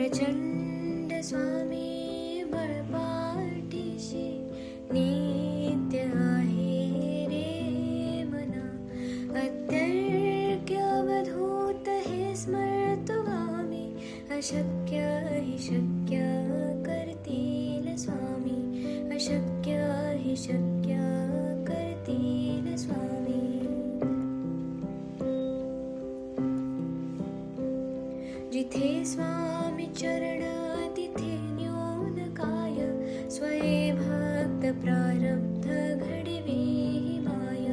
प्रचंड स्वामी बळपाठीशी नित्य आहे रे मना. अत्यर्क्य अवधूत हे स्मरतो गामी, अशक्य हि शक्य करतील स्वामी, अशक्य हि शक्य करतील स्वामी. जिथे स्वामी चरण तिथे न्यून काय, स्वये भक्त प्रारब्ध घडवी माय.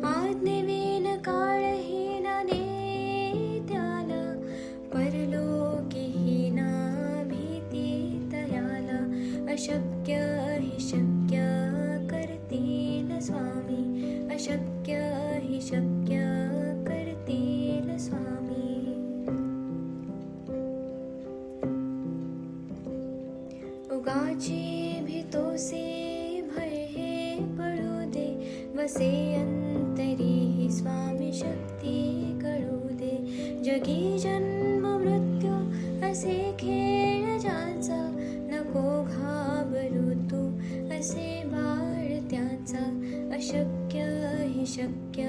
आज्ञेविन काळहीना नेत्याला, परलोकीहीना भीती तयाला. अशक्य हि शक्य करतील स्वामी, अशक्य हि शक्य करतील स्वामी. उगाची भीतोसे भय हे पळू दे, वसे अंतरी ही स्वामी शक्ती कळू दे. जगी जन्म मृत्यू असे खेळ ज्याचा, नको घाबरू तू असे बाळ त्याचा. अशक्य हि शक्य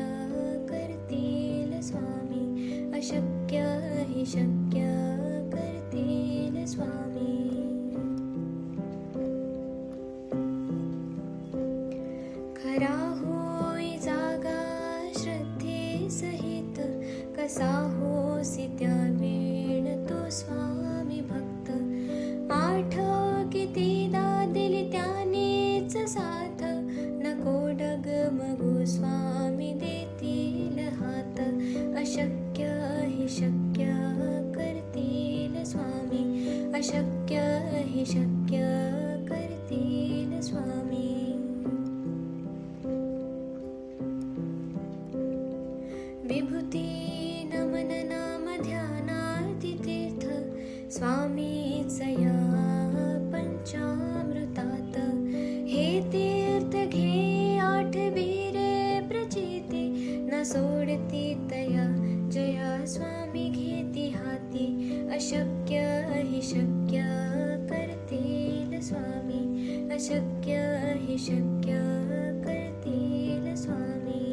करतील स्वामी, अशक्य हि शक्य करतील स्वामी. खरा होई जागा श्रद्धे सहित, कसा होसी त्या वेळ तो स्वामी भक्त. आठव कितीदा दिली त्यानेच साथ, नको डगमगू स्वामी देतील हात. अशक्य हि शक्य करतील स्वामी, अशक्य हि शक्य करतील स्वामी. विभूती नमन नाम ध्यानार्ती तीर्थ, स्वामीच या पंचामृतात. हे तीर्थ घे आठवी रे प्रचिती, न सोडती तया जया स्वामी घेती हाती. अशक्य हि शक्य करतील स्वामी, अशक्य हि शक्य करतील स्वामी.